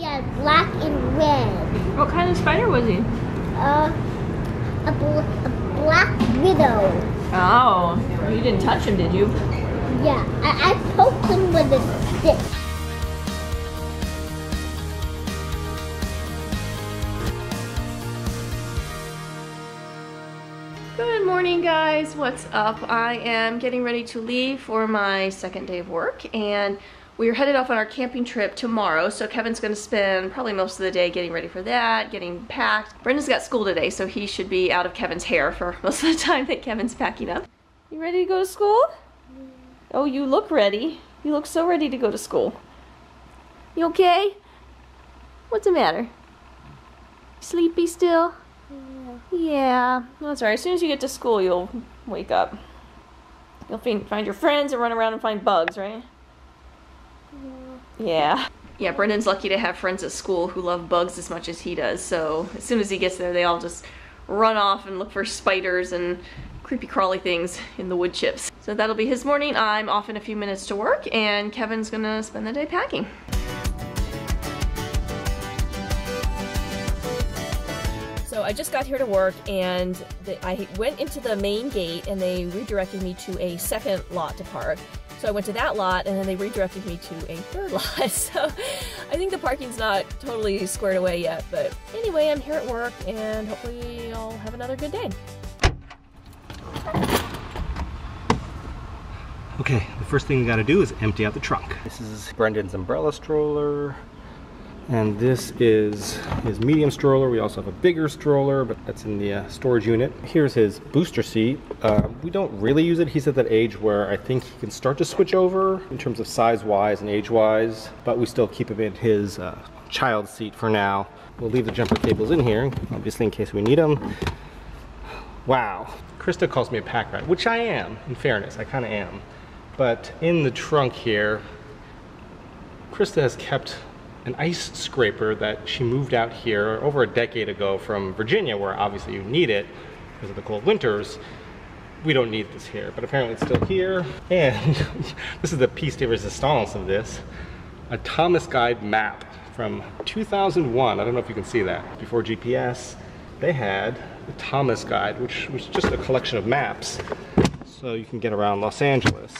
Yeah, black and red. What kind of spider was he? A black widow. Oh, you didn't touch him, did you? Yeah, I poked him with a stick. Good morning, guys. What's up? I am getting ready to leave for my second day of work, and we're headed off on our camping trip tomorrow. So Kevin's going to spend probably most of the day getting ready for that, getting packed. Brendan's got school today, so he should be out of Kevin's hair for most of the time that Kevin's packing up. You ready to go to school? Oh, you look ready. You look so ready to go to school. You okay? What's the matter? Sleepy still? Yeah, that's right. As soon as you get to school, you'll wake up. You'll find your friends and run around and find bugs, right? Yeah. Yeah, Brendan's lucky to have friends at school who love bugs as much as he does. So as soon as he gets there, they all just run off and look for spiders and creepy crawly things in the wood chips. So that'll be his morning. I'm off in a few minutes to work, and Kevin's gonna spend the day packing. So I just got here to work, and I went into the main gate and they redirected me to a second lot to park. So I went to that lot and then they redirected me to a third lot. So I think the parking's not totally squared away yet, but anyway, I'm here at work and hopefully I'll have another good day. Okay, the first thing you gotta do is empty out the trunk. This is Brendan's umbrella stroller. And this is his medium stroller. We also have a bigger stroller, but that's in the storage unit. Here's his booster seat. We don't really use it. He's at that age where I think he can start to switch over in terms of size-wise and age-wise, but we still keep him in his child seat for now. We'll leave the jumper cables in here, obviously in case we need them. Wow. Krista calls me a pack rat, which I am, in fairness, I kind of am. But in the trunk here, Krista has kept an ice scraper that she moved out here over a decade ago from Virginia, where obviously you need it because of the cold winters. We don't need this here, but apparently it's still here. And this is the piece de resistance of this, a Thomas Guide map from 2001. I don't know if you can see that. Before GPS, they had the Thomas Guide, which was just a collection of maps so you can get around Los Angeles.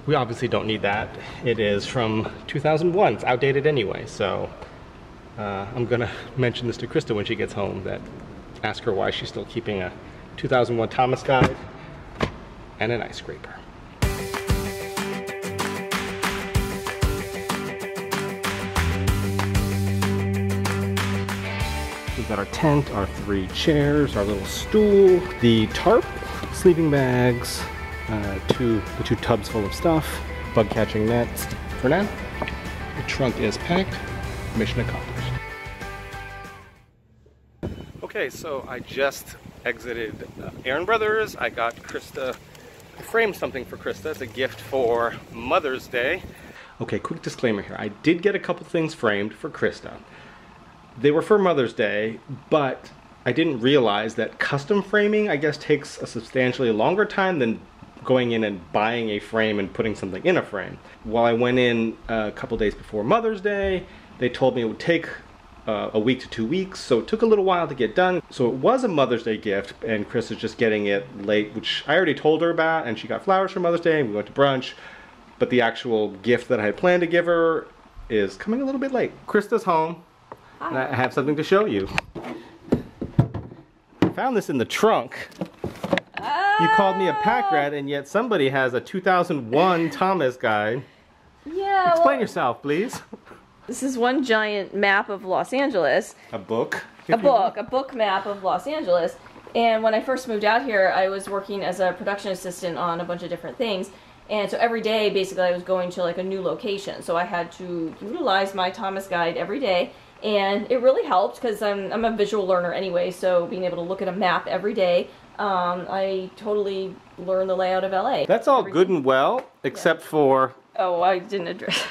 We obviously don't need that. It is from 2001. It's outdated anyway, so I'm gonna mention this to Krista when she gets home, ask her why she's still keeping a 2001 Thomas Guide and an ice scraper. We've got our tent, our 3 chairs, our little stool, the tarp, sleeping bags, the two tubs full of stuff, bug catching nets. For now, the trunk is packed, mission accomplished. Okay, so I just exited Aaron Brothers. I got Krista, I framed something for Krista as a gift for Mother's Day. Okay, quick disclaimer here. I did get a couple things framed for Krista. They were for Mother's Day, but I didn't realize that custom framing, I guess, takes a substantially longer time than going in and buying a frame and putting something in a frame. While I went in a couple days before Mother's Day, they told me it would take a week to 2 weeks, so it took a little while to get done. So it was a Mother's Day gift, and Chris is just getting it late, which I already told her about, and she got flowers for Mother's Day, and we went to brunch, but the actual gift that I had planned to give her is coming a little bit late. Krista's home, and I have something to show you. I found this in the trunk. You called me a pack rat, and yet somebody has a 2001 Thomas Guide. Yeah. Explain yourself, please. This is one giant map of Los Angeles. A book? A book map of Los Angeles. And when I first moved out here, I was working as a production assistant on a bunch of different things. And so every day, basically, I was going to like a new location. So I had to utilize my Thomas Guide every day. And it really helped because I'm a visual learner anyway, so being able to look at a map every day, I totally learned the layout of LA. That's all good and well, except for... Oh, I didn't address...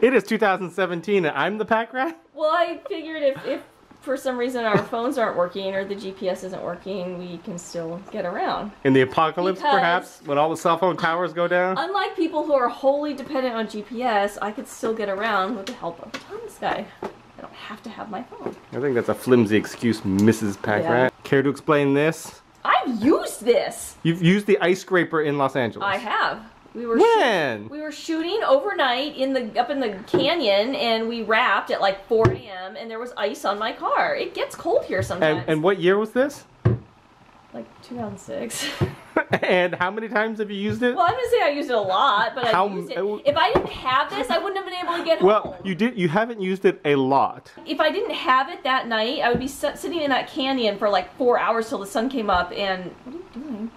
It is 2017 and I'm the pack rat? Well, I figured if for some reason our phones aren't working or the GPS isn't working, we can still get around. In the apocalypse, Because perhaps, when all the cell phone towers go down? Unlike people who are wholly dependent on GPS, I could still get around with the help of the Thomas guy. I don't have to have my phone. I think that's a flimsy excuse, Mrs. Packrat. Yeah. Care to explain this? I've used this! You've used the ice scraper in Los Angeles. I have. We were When? We were shooting overnight up in the canyon, and we wrapped at like 4 a.m. and there was ice on my car. It gets cold here sometimes. And what year was this? Like 2006. And how many times have you used it? Well, I'm gonna say I used it a lot, but I used it. If I didn't have this, I wouldn't have been able to get home. Well, you haven't used it a lot. If I didn't have it that night, I would be sitting in that canyon for like 4 hours till the sun came up. And what are you doing?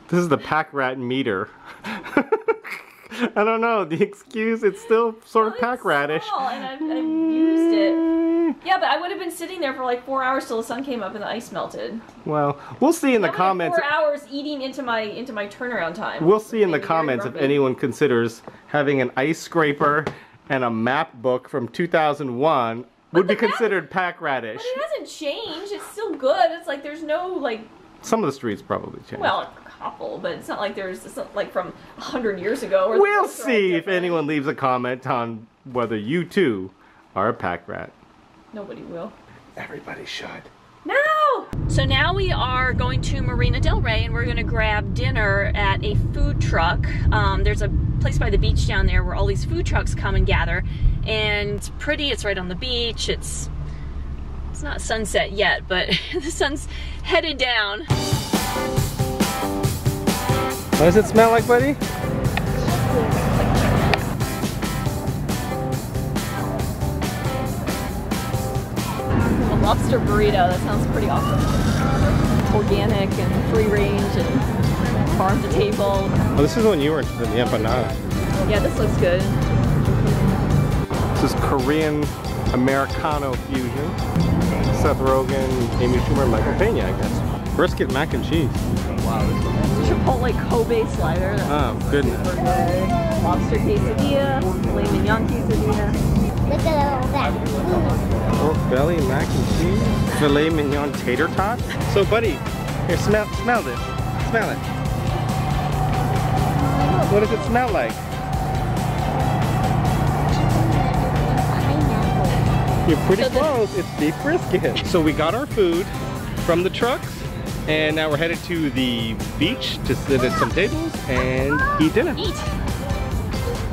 This is the pack rat meter. I don't know, the excuse, it's still sort of pack ratish. And I've used it. Yeah, but I would have been sitting there for like 4 hours till the sun came up and the ice melted. Well, we'll see in the comments. 4 hours eating into my turnaround time. We'll see in the comments if anyone considers having an ice scraper and a map book from 2001 would be considered pack ratish. But it hasn't changed. It's still good. It's like there's no like. Some of the streets probably changed. Well, a couple, but it's not like it's not like from 100 years ago. We'll see if anyone leaves a comment on whether you too are a pack rat. Nobody will. Everybody should. No! So now we are going to Marina Del Rey and we're going to grab dinner at a food truck. There's a place by the beach down there where all these food trucks come and gather. And it's pretty, it's right on the beach. It's not sunset yet, but the sun's headed down. What does it smell like, buddy? A lobster burrito, that sounds pretty awesome. Organic and free range and farm to table. Oh, this is one you were interested in, the empanada. Yeah, this looks good. This is Korean Americano fusion. Seth Rogen, Amy Schumer, Michael Pena, I guess. Brisket mac and cheese. Wow, this is Chipotle Kobe slider. Oh, goodness. Lobster quesadilla, filet mignon quesadilla. Look at all that. Pork belly, mac and cheese. Filet mignon tater tots. So, buddy, here, smell this. Smell it. What does it smell like? You're pretty close. It's beef brisket. So we got our food from the trucks, and now we're headed to the beach to sit at some tables and eat dinner.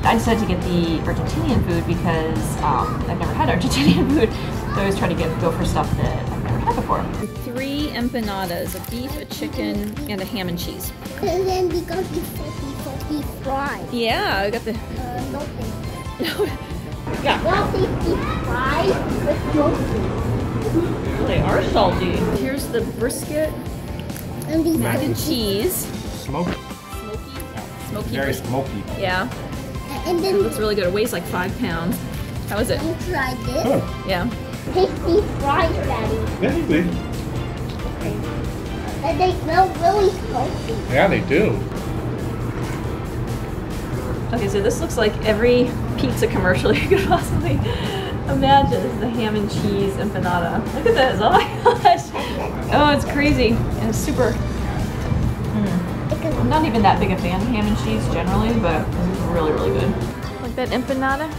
I decided to get the Argentinian food because I've never had Argentinian food. So I always try to go for stuff that I've never had before. 3 empanadas, a beef, a chicken, and a ham and cheese. And then we got the salty fries. Yeah, I got the... Nothing. Yeah. Salty fries with salty. They are salty. Here's the brisket, And these mac and cheese. Smoky. Smoky. Very smoky. Yeah. And then It looks really good. It weighs like 5 pounds. How is it? you try this. Oh, Yeah. Taste these fries, Daddy. that's good. And they smell really salty. Yeah, they do. Okay, so this looks like every pizza commercial you could possibly imagine. This is the ham and cheese empanada. Look at this. Oh my gosh. Oh, it's crazy. And it's super... I'm not even that big a fan of ham and cheese generally, but this is really, really good. Like that empanada?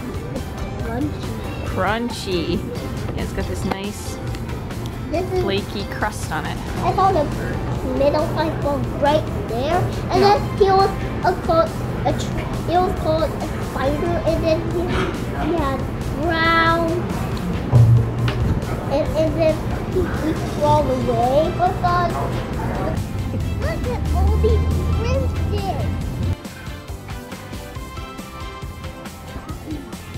Crunchy. Yeah, it's got this nice This is flaky crust on it. I found a middle sized ball right there, and then he was called a spider, and then he had brown, and then he crawled away. But God, look at all these princes.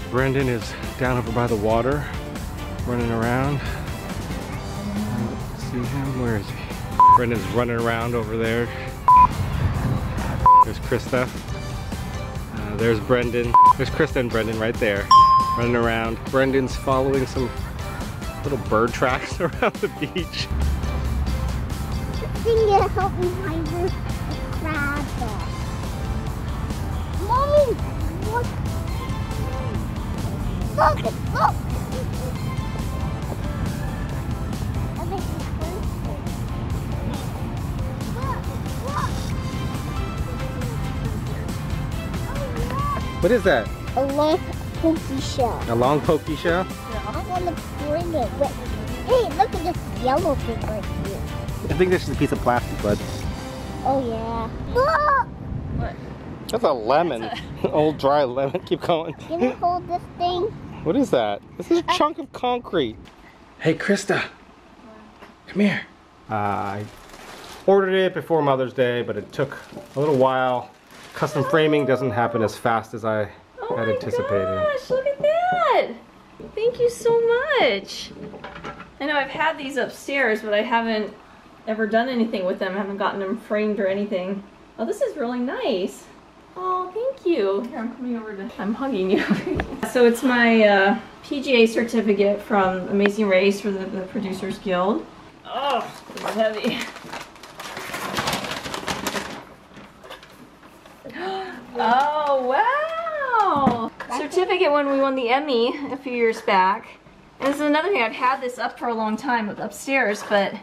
Brendan is down over by the water, running around. See him? Where is he? Brendan's running around over there. There's Krista. There's Brendan. There's Krista and Brendan right there, running around. Brendan's following some little bird tracks around the beach. This thing gonna help me find the crab dog. Mommy, look! Look! Look! What is that? A long pokey shell. A long pokey shell? I want to bring it with me. Hey, look at this yellow thing right here. I think this is a piece of plastic, bud. Oh yeah. Ah! What? That's a lemon. Old dry lemon. Keep going. Can you hold this thing? What is that? This is a chunk of concrete. Hey, Krista. Come here. I ordered it before Mother's Day, but it took a little while. Custom framing doesn't happen as fast as I had anticipated. Oh my gosh, look at that! Thank you so much. I know I've had these upstairs, but I haven't ever done anything with them. I haven't gotten them framed or anything. Oh, this is really nice. Oh, thank you. Here, I'm coming over to, I'm hugging you. So it's my PGA certificate from Amazing Race for the Producers Guild. Oh, it's heavy. Oh, wow! Certificate when we won the Emmy a few years back. And this is another thing, I've had this up for a long time upstairs, but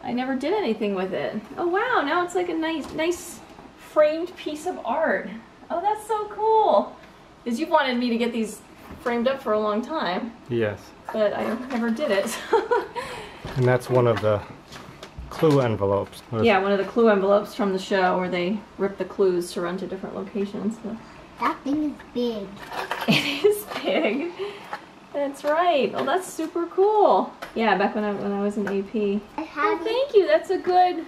I never did anything with it. Oh wow, now it's like a nice framed piece of art. Oh, that's so cool. Because you've wanted me to get these framed up for a long time. Yes. But I never did it. And that's one of the clue envelopes. Yeah, one of the clue envelopes from the show where they rip the clues to run to different locations. So. That thing is big. It is big. That's right. Oh, that's super cool. Yeah, back when I was in AP. Oh, thank you. That's a good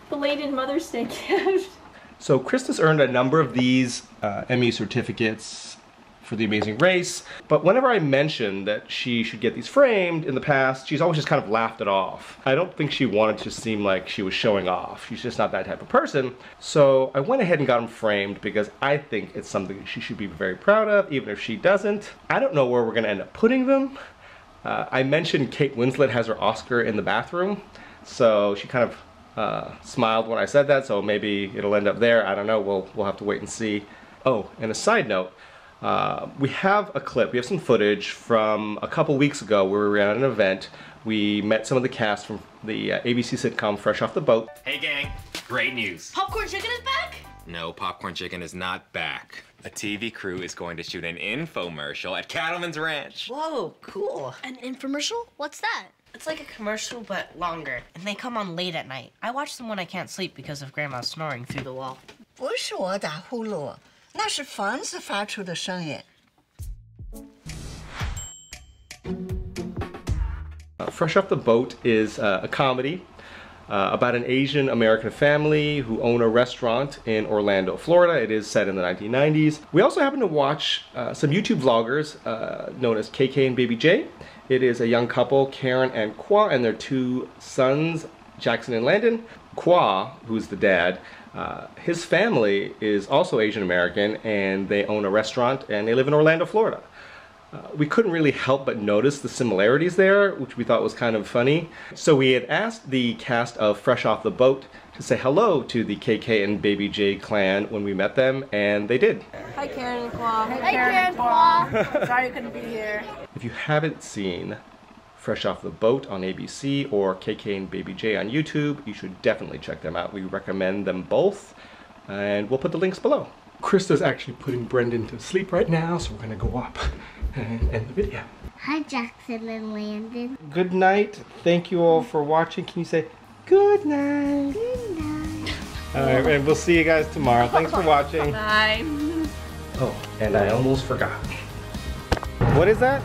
belated Mother's Day gift. So Krista's earned a number of these Emmy certificates for The Amazing Race, but whenever I mentioned that she should get these framed in the past, she's always just kind of laughed it off. I don't think she wanted to seem like she was showing off. She's just not that type of person. So I went ahead and got them framed because I think it's something she should be very proud of, even if she doesn't. I don't know where we're gonna end up putting them. I mentioned Kate Winslet has her Oscar in the bathroom, so she kind of smiled when I said that, so maybe it'll end up there. I don't know, we'll have to wait and see. Oh, and a side note, we have a clip, we have some footage from a couple weeks ago where we were at an event. We met some of the cast from the ABC sitcom Fresh Off the Boat. Hey gang, great news. Popcorn Chicken is back? No, Popcorn Chicken is not back. A TV crew is going to shoot an infomercial at Cattleman's Ranch. Whoa, cool. An infomercial? What's that? It's like a commercial, but longer. And they come on late at night. I watch them when I can't sleep because of Grandma snoring through the wall. 不是我打呼噜，那是房子发出的声音。 Fresh Off the Boat is a comedy about an Asian American family who own a restaurant in Orlando, Florida. It is set in the 1990s. We also happen to watch some YouTube vloggers known as KKandBabyJ. It is a young couple, Karen and Kwa, and their two sons, Jackson and Landon. Kwa, who's the dad, his family is also Asian American, and they own a restaurant, and they live in Orlando, Florida. We couldn't really help but notice the similarities there, which we thought was kind of funny. So we had asked the cast of Fresh Off the Boat to say hello to the KKandBabyJ clan when we met them, and they did. Hi, Karen and Kwa. Hi, Karen and Kwa. Sorry you couldn't be here. If you haven't seen Fresh Off the Boat on ABC or KKandBabyJ on YouTube, you should definitely check them out. We recommend them both, and we'll put the links below. Krista's actually putting Brendan to sleep right now, so we're gonna go up and end the video. Hi, Jackson and Landon. Good night. Thank you all for watching. Can you say good night? Good night. All right, and we'll see you guys tomorrow. Thanks for watching. Bye. Oh, and I almost forgot. What is that?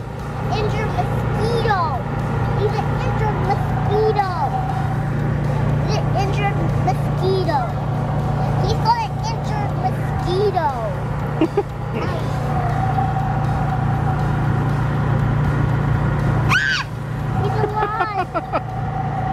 Injured mosquito. He's an injured mosquito. He's an injured mosquito. He's got an injured mosquito.